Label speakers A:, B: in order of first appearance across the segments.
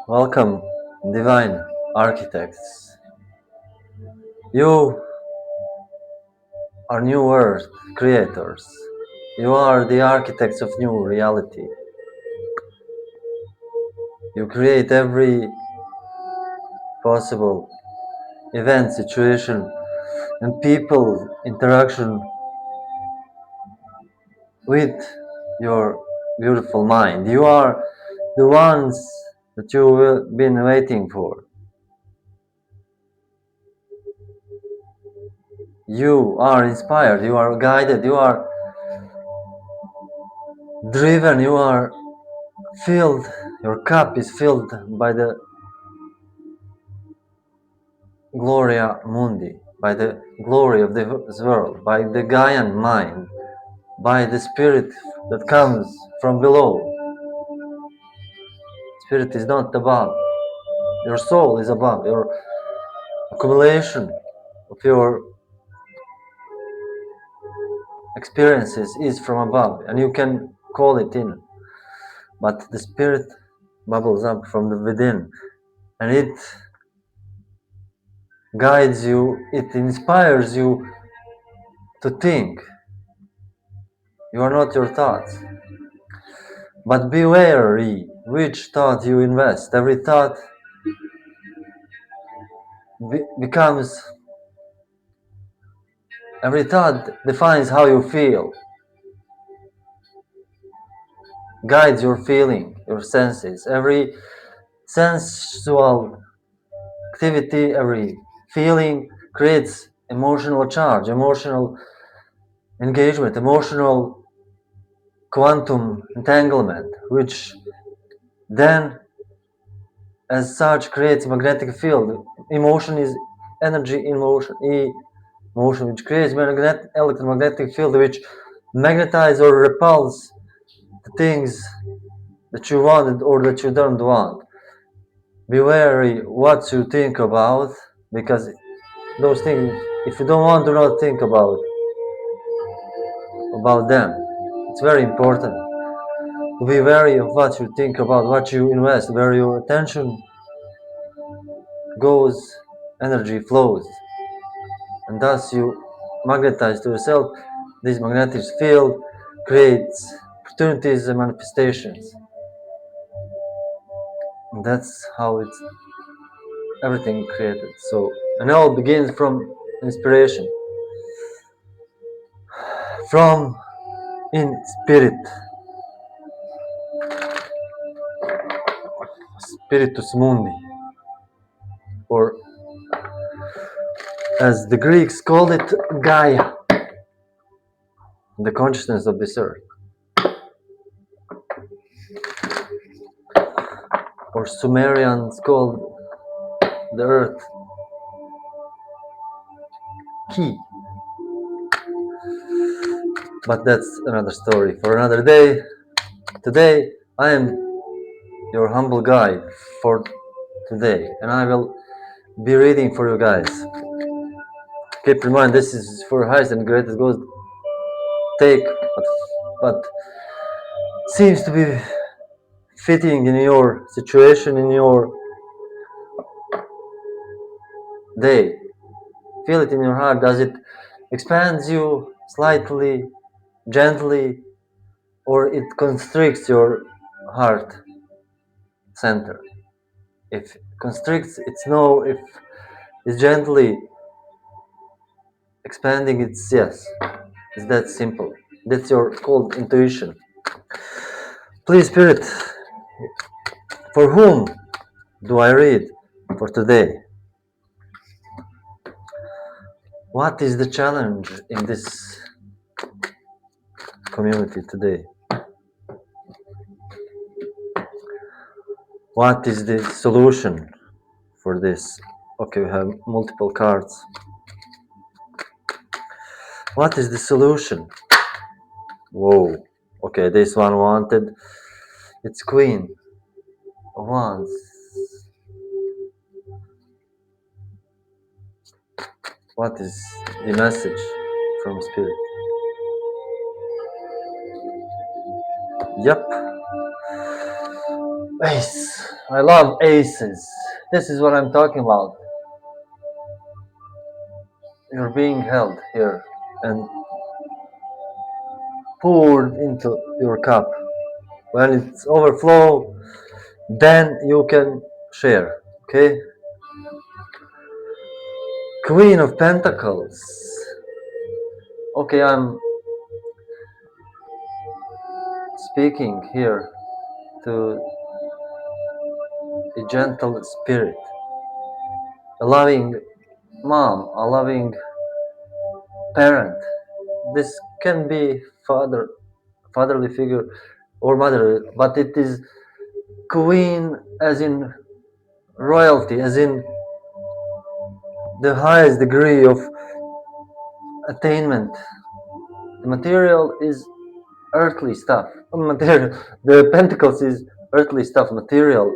A: Welcome, divine architects. You are new earth creators. You are the architects of new reality. You create every possible event, situation, and people interaction with your beautiful mind. You are the ones that you've been waiting for. You are inspired, you are guided, you are driven, you are filled, your cup is filled by the Gloria Mundi, by the glory of this world, by the Gaian mind, by the spirit that comes from below. Spirit is not above. Your soul is above. Your accumulation of your experiences is from above, and you can call it in. But the spirit bubbles up from the within, and it guides you, it inspires you to think. You are not your thoughts. But be wary which thought you invest. Every thought every thought defines how you feel, guides your feeling, your senses. Every sensual activity, every feeling creates emotional charge, emotional engagement, emotional quantum entanglement, which then as such creates magnetic field. Emotion is energy in motion, motion, which creates electromagnetic field, which magnetize or repulse the things that you wanted or that you don't want. Be wary what you think about, because those things, if you don't want, do not think about them. It's very important to be wary of what you think about, what you invest, where your attention goes, energy flows, and thus you magnetize to yourself. This magnetic field creates opportunities and manifestations. And that's how it's everything created. So, and it all begins from inspiration, from in spirit, spiritus mundi, or as the Greeks called it, Gaia, the consciousness of this earth, or Sumerians called the earth key. But that's another story for another day. Today I am your humble guide for today, and I will be reading for you guys. Keep in mind, this is for highest and greatest good. Take what seems to be fitting in your situation, in your day. Feel it in your heart. Does it expand you slightly, gently, or it constricts your heart center? If it constricts, it's no. If it's gently expanding, it's yes. It's that simple. That's your called intuition. Please, Spirit, for whom do I read for today? What is the challenge in this community today? What is the solution for this? Okay, we have multiple cards. What is the solution? Whoa. Okay, this one wanted. It's Queen of Wands. What is the message from Spirit? Yep. Ace. I love aces. This is what I'm talking about. You're being held here and poured into your cup. When it's overflow, then you can share. Okay? Queen of Pentacles. Okay, I'm speaking here to a gentle spirit, a loving mom, a loving parent. This can be fatherly figure or mother, but it is queen as in royalty, as in the highest degree of attainment. The material is earthly stuff. Material. The pentacles is earthly stuff, material.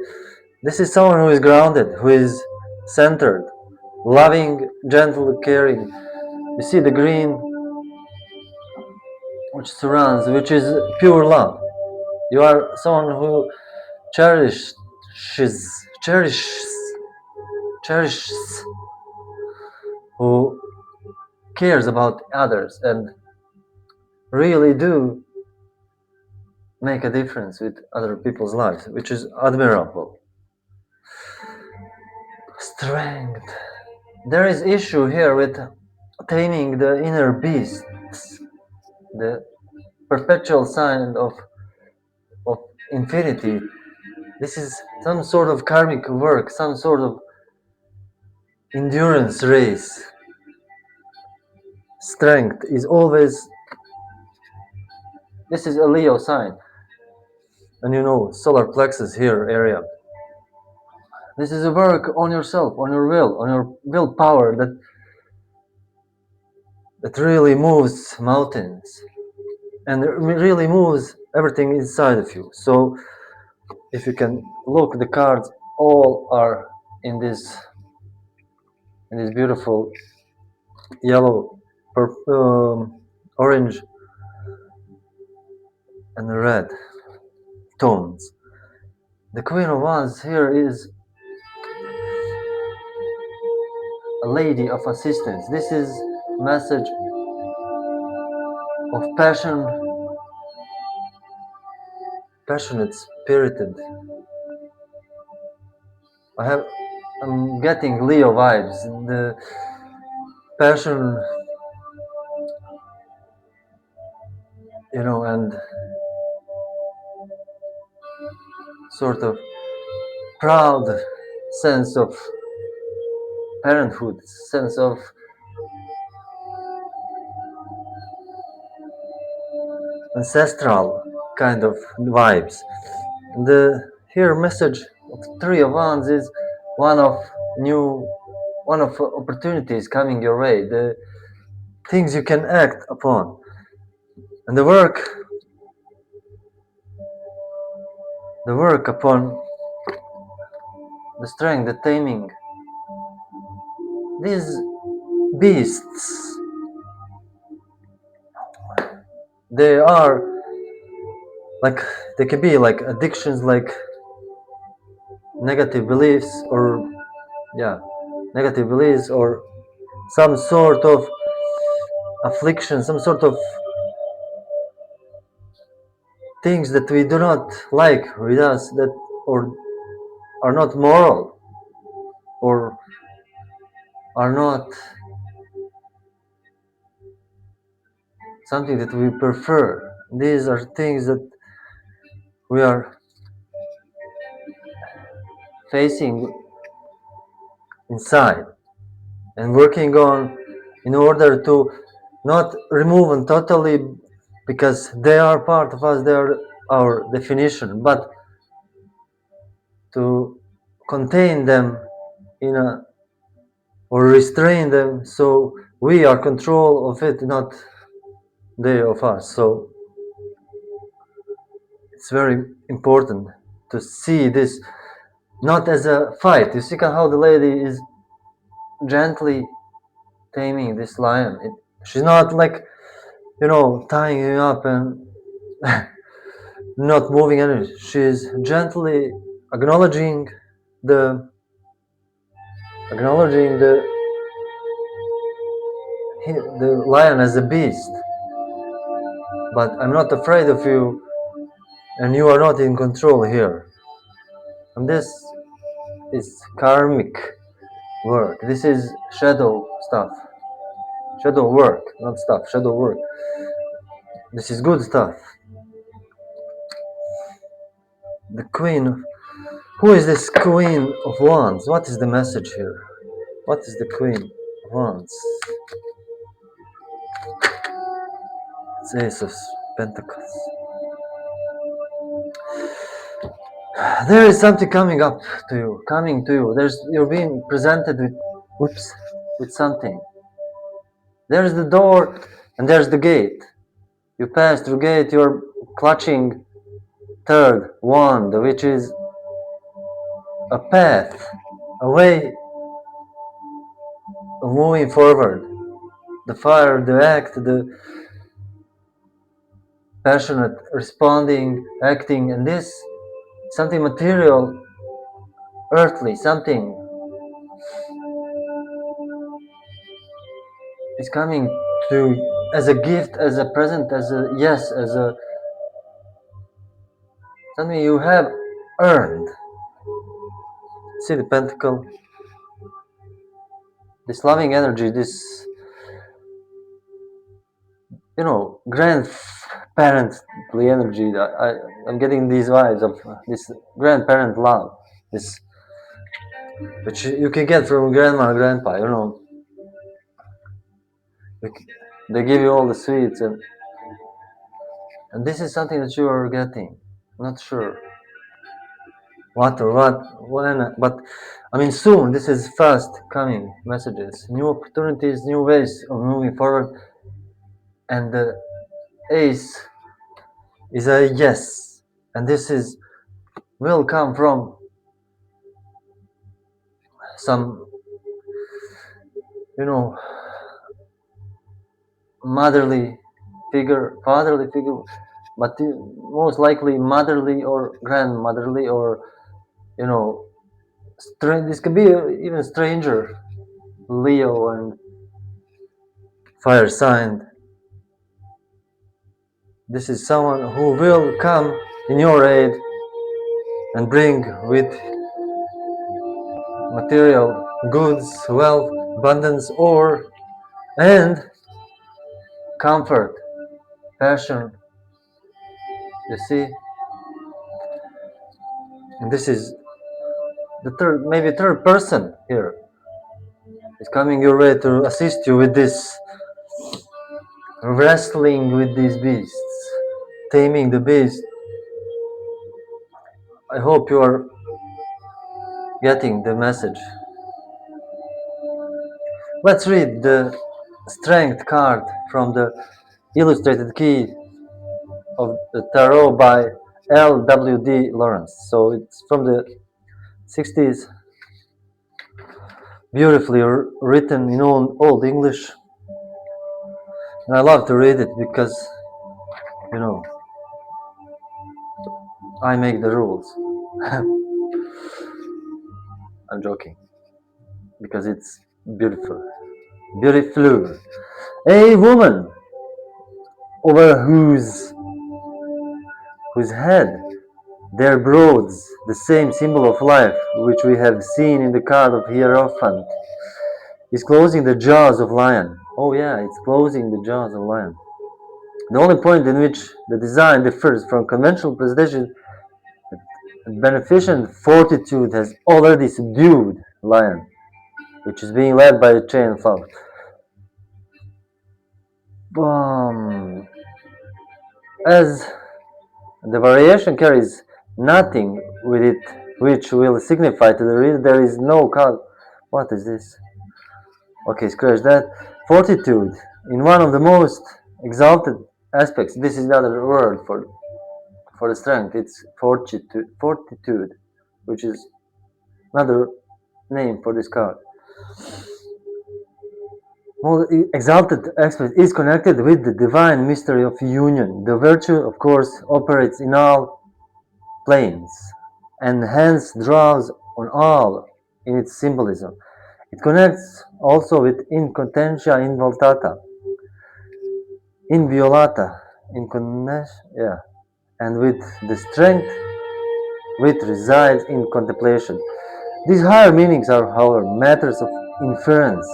A: This is someone who is grounded, who is centered, loving, gentle, caring. You see the green which surrounds, which is pure love. You are someone who cherishes, cherishes, cherishes, who cares about others and really do make a difference with other people's lives, which is admirable. Strength. There is issue here with taming the inner beasts, the perpetual sign of infinity. This is some sort of karmic work, some sort of endurance race. Strength is always, this is a Leo sign, and you know, solar plexus here area. This is a work on yourself, on your will, on your willpower that really moves mountains and really moves everything inside of you. So if you can look, the cards all are in this beautiful yellow, orange and red tones. The Queen of Wands here is a lady of assistance. This is a message of passion, passionate, spirited. I'm getting Leo vibes. The passion, you know, and sort of proud sense of parenthood, sense of ancestral kind of vibes. The here message of Three of Wands is one of opportunities coming your way, the things you can act upon, and the work upon the strength, the taming. These beasts, they are like, they can be like addictions, like negative beliefs, or negative beliefs, or some sort of affliction, some sort of things that we do not like with us, that or are not moral, or are not something that we prefer. These are things that we are facing inside and working on in order to not remove them totally, because they are part of us, they are our definition, but to contain them in a, or restrain them, so we are control of it, not they of us. So it's very important to see this not as a fight. You see how the lady is gently taming this lion. She's not like, you know, tying him up and not moving energy. She's gently acknowledging the acknowledging the lion as a beast, but I'm not afraid of you, and you are not in control here. And this is karmic work. This is shadow stuff, shadow work, not stuff, shadow work. This is good stuff. The queen. Who is this queen of wands? What is the message here? What is the queen of wands? It's Ace of Pentacles. There is something coming up to you, coming to you. You're being presented with something. There's the door and there's the gate. You pass through gate, you're clutching third wand, which is a path, a way of moving forward. The fire, the act, the passionate responding, acting, and this something material, earthly, something is coming to as a gift, as a present, as a yes, as a something you have earned. See the pentacle, this loving energy, this grandparently energy. I'm getting these vibes of this grandparent love, this which you can get from grandma and grandpa. They give you all the sweets, and this is something that you are getting. I'm not sure what or when, but I mean soon. This is fast coming messages, new opportunities, new ways of moving forward, and the ace is a yes, and this will come from some motherly figure, fatherly figure, but most likely motherly or grandmotherly, or this could be even stranger, Leo and fire sign. This is someone who will come in your aid and bring with material goods, wealth, abundance, and comfort, passion. You see, and this is the third person here is coming your way to assist you with this wrestling with these beasts, taming the beast. I hope you are getting the message. Let's read the strength card from the illustrated key of the tarot by L.W.D. Lawrence. So it's from the 60s, beautifully written in old English, and I love to read it because I make the rules. I'm joking, because it's beautiful. A woman over whose head there broods the same symbol of life which we have seen in the card of Hierophant is closing the jaws of lion. Oh yeah, it's closing the jaws of lion. The only point in which the design differs from conventional presentation, beneficent fortitude has already subdued lion, which is being led by the chain of love. As the variation carries nothing with it which will signify to the reader there is no cause. What is this? Okay, scratch that. Fortitude, in one of the most exalted aspects. This is another word for the strength. It's fortitude, which is another name for this card. Most exalted aspect is connected with the divine mystery of union. The virtue, of course, operates in all planes and hence draws on all in its symbolism. It connects also with in potentia involtata, in violata, in yeah, and with the strength which resides in contemplation. These higher meanings are, however, matters of inference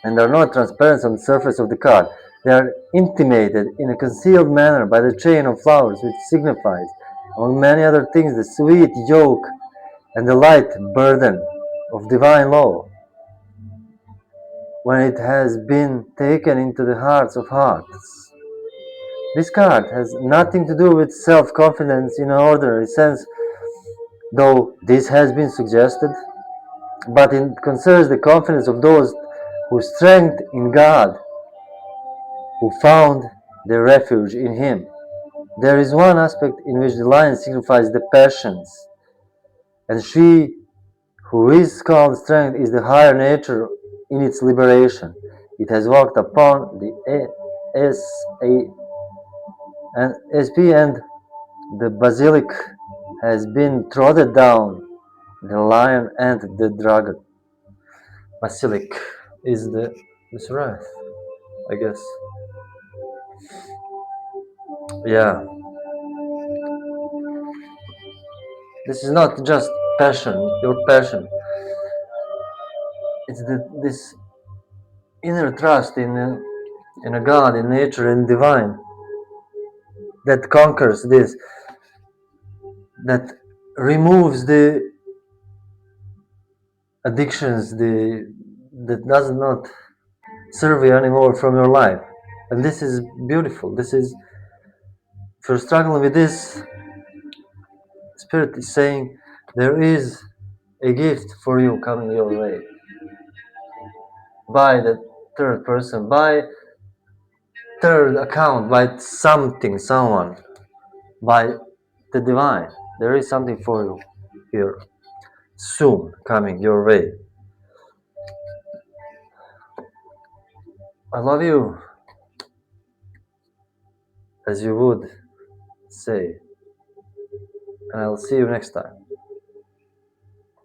A: and are not transparent on the surface of the card. They are intimated in a concealed manner by the chain of flowers, which signifies, among many other things, the sweet yoke and the light burden of divine law. When it has been taken into the hearts of hearts. This card has nothing to do with self-confidence in an ordinary sense, though this has been suggested, but it concerns the confidence of those whose strength in God, who found their refuge in Him. There is one aspect in which the lion signifies the passions, and she who is called strength is the higher nature in its liberation. It has walked upon the SP and the basilic has been trodden down, the lion and the dragon. Basilic is the wrath, I guess. Yeah. This is not just passion, your passion. It's this inner trust in a God, in nature, in divine, that conquers this, that removes the addictions, that does not serve you anymore from your life. And this is beautiful. This is, if you're struggling with this, Spirit is saying there is a gift for you coming your way by the third person, by third account, by something, someone, by the divine. There is something for you here soon coming your way. I love you, as you would say, and I'll see you next time.